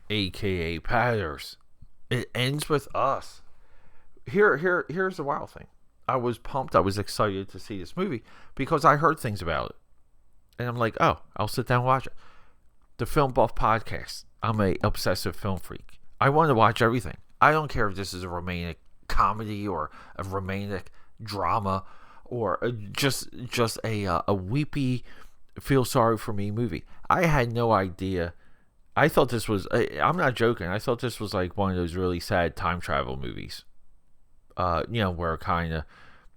aka Padders. It ends with us. Here's the wild thing. I was pumped. I was excited to see this movie because I heard things about it, and I'm like, oh, I'll sit down and watch it. The Film Buff Podcast. I'm a obsessive film freak. I want to watch everything. I don't care if this is a romantic comedy or a romantic drama or just a weepy, feel sorry for me movie. I had no idea. I thought this was. I'm not joking. I thought this was like one of those really sad time travel movies. Where kind of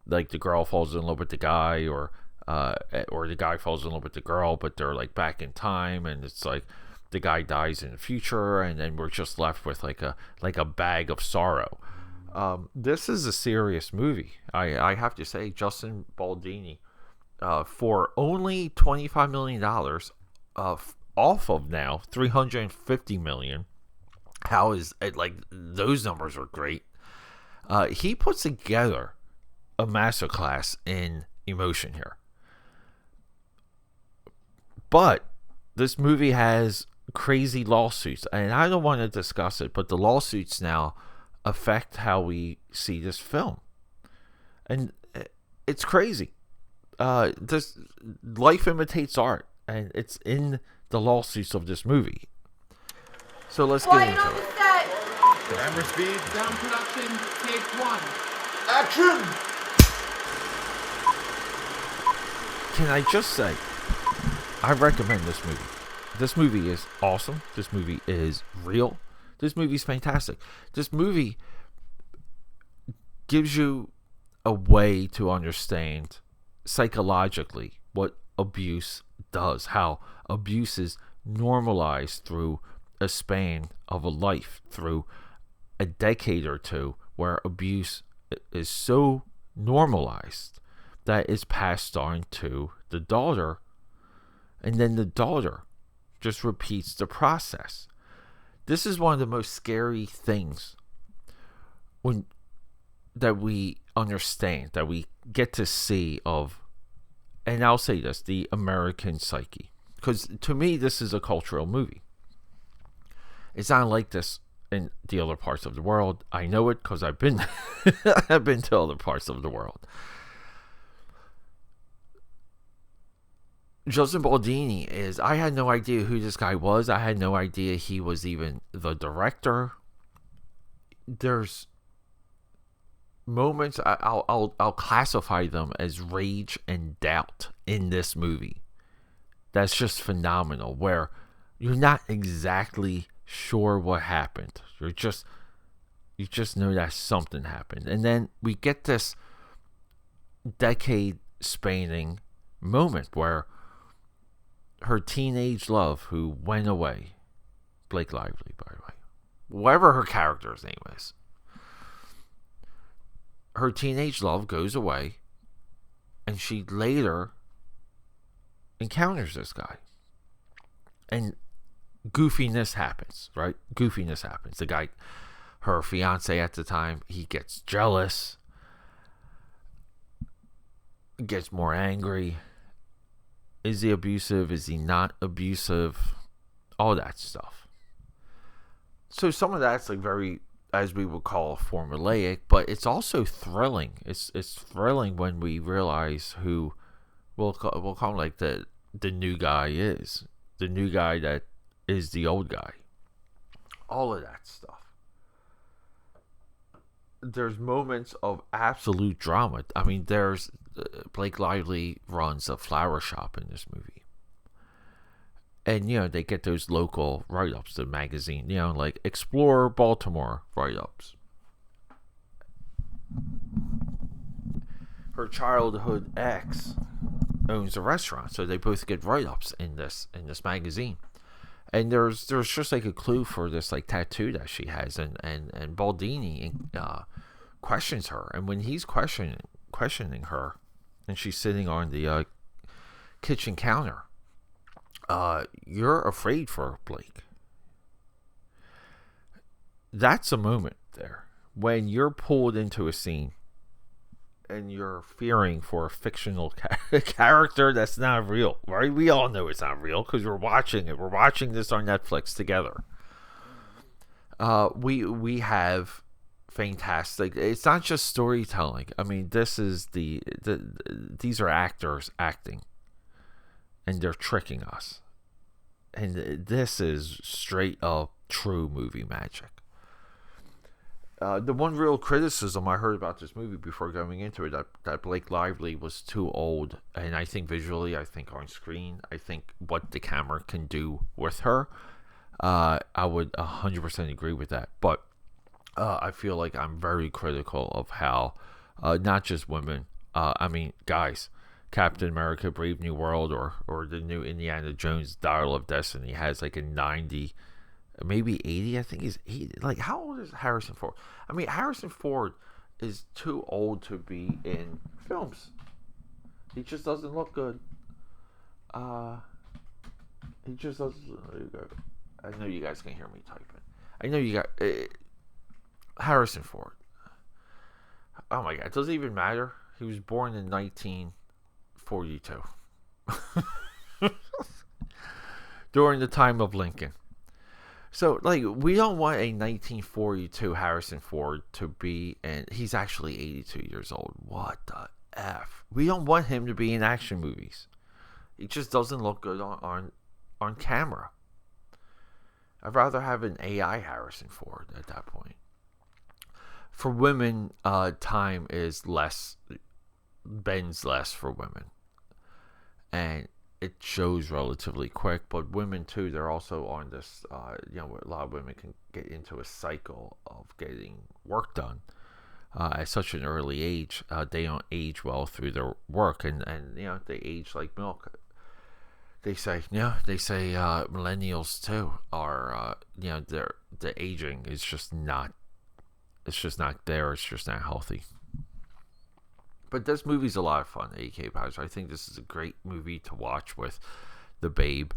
like the girl falls in love with the guy, or the guy falls in love with the girl, but they're like back in time, and it's like the guy dies in the future, and then we're just left with like a bag of sorrow. This is a serious movie. I have to say, Justin Baldini, for only $25 million, off of now $350 million. How is it, like, those numbers are great. He puts together a masterclass in emotion here. But this movie has crazy lawsuits, and I don't want to discuss it, but the lawsuits now affect how we see this film. And it's crazy. This life imitates art, and it's in the lawsuits of this movie. So let's get into it. Camera speed, sound production, take one. Action! Can I just say, I recommend this movie. This movie is awesome. This movie is real. This movie is fantastic. This movie gives you a way to understand psychologically what abuse does, how abuse is normalized through a span of a life, through a decade or two, where abuse is so normalized that it's passed on to the daughter, and then the daughter just repeats the process. This is one of the most scary things that we understand, that we get to see of, and I'll say this, the American psyche. Because to me, this is a cultural movie. It's not like this in the other parts of the world. I know it because I've been I've been to other parts of the world. Justin Baldini is, I had no idea who this guy was. I had no idea he was even the director. There's moments, I'll classify them as rage and doubt in this movie. That's just phenomenal, where you're not exactly sure what happened. You just know that something happened. And then we get this decade spanning moment where her teenage love, who went away, Blake Lively, by the way, whatever her character's name is, her teenage love goes away, and she later encounters this guy, and goofiness happens, right? Goofiness happens. The guy, her fiance at the time, he gets jealous, gets more angry. Is he abusive? Is he not abusive? All that stuff. So some of that's like very, as we would call, formulaic, but it's also thrilling. It's thrilling when we realize who we'll call him, like the new guy is. The new guy that is the old guy. All of that stuff. There's moments of absolute drama. I mean, there's Blake Lively runs a flower shop in this movie. And, they get those local write-ups, the magazine, like Explore Baltimore write-ups. Her childhood ex owns a restaurant, so they both get write-ups in this magazine. And there's just like a clue for this like tattoo that she has, and Baldini questions her, and when he's questioning her, and she's sitting on the kitchen counter, you're afraid for Blake. That's a moment there when you're pulled into a scene and you're fearing for a fictional character that's not real, right? We all know it's not real because we're watching it. We're watching this on Netflix together. We have fantastic. It's not just storytelling. I mean, this is these are actors acting, and they're tricking us. And this is straight up true movie magic. The one real criticism I heard about this movie before going into it, that Blake Lively was too old, and I think visually, I think on screen, I think what the camera can do with her, I would 100% agree with that. But I feel like I'm very critical of how not just women, I mean guys, Captain America: Brave New World or the new Indiana Jones Dial of Destiny has like a 90, maybe 80. I think he's 80. Like, how old is Harrison Ford? I mean, Harrison Ford is too old to be in films. He just doesn't look good. He just doesn't. There you go. I know you guys can hear me typing. I know you got Harrison Ford. Oh my God, it doesn't even matter. He was born in 1942. During the time of Lincoln. So, like, we don't want a 1942 Harrison Ford to be, and he's actually 82 years old. What the F? We don't want him to be in action movies. He just doesn't look good on camera. I'd rather have an AI Harrison Ford at that point. For women, time is less, bends less for women. And it shows relatively quick, but women too, they're also on this, a lot of women can get into a cycle of getting work done at such an early age. They don't age well through their work, and they age like milk. They say millennials too are, the aging is just not, it's just not there, it's just not healthy. But this movie's a lot of fun, AKAPAD. I think this is a great movie to watch with the babe.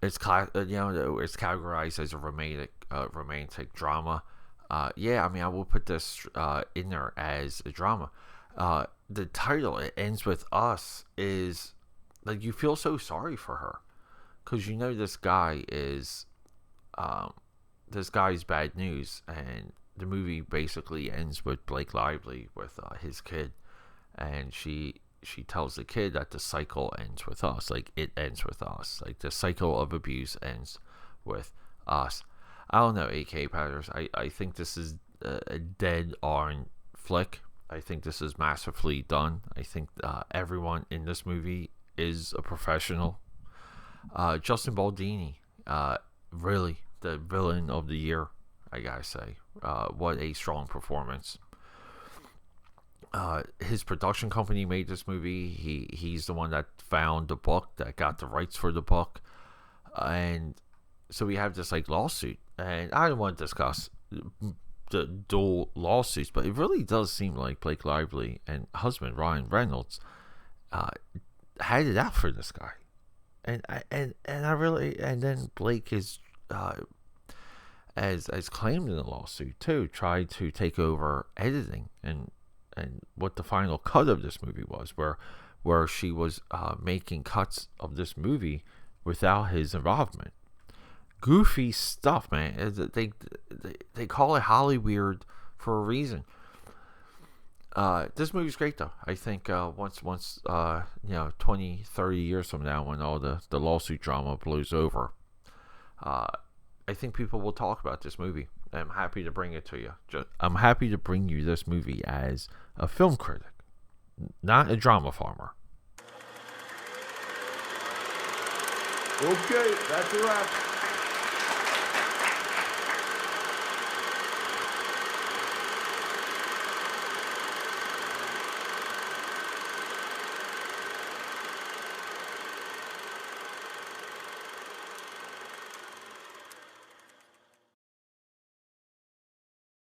It's it's categorized as a romantic drama. I mean, I will put this in there as a drama. The title, It Ends With Us, is like, you feel so sorry for her, because this guy is this guy's bad news, and the movie basically ends with Blake Lively with his kid, and she tells the kid that the cycle ends with us. Like, it ends with us. Like, the cycle of abuse ends with us. I don't know, AKAPADers. I think this is a dead on flick. I think this is masterfully done. I think everyone in this movie is a professional. Justin Baldini, really the villain of the year, I gotta say. What a strong performance. His production company made this movie. He's the one that found the book, that got the rights for the book, and so we have this like lawsuit. And I don't want to discuss the dual lawsuits, but it really does seem like Blake Lively and husband Ryan Reynolds had it out for this guy, and then Blake is as claimed in the lawsuit too, tried to take over editing and what the final cut of this movie was, where she was making cuts of this movie without his involvement. Goofy stuff, man. They call it Hollyweird for a reason. This movie's great though. I think once 20, 30 years from now, when all the lawsuit drama blows over, I think people will talk about this movie. I'm happy to bring it to you. I'm happy to bring you this movie as a film critic, not a drama farmer. Okay, that's a wrap.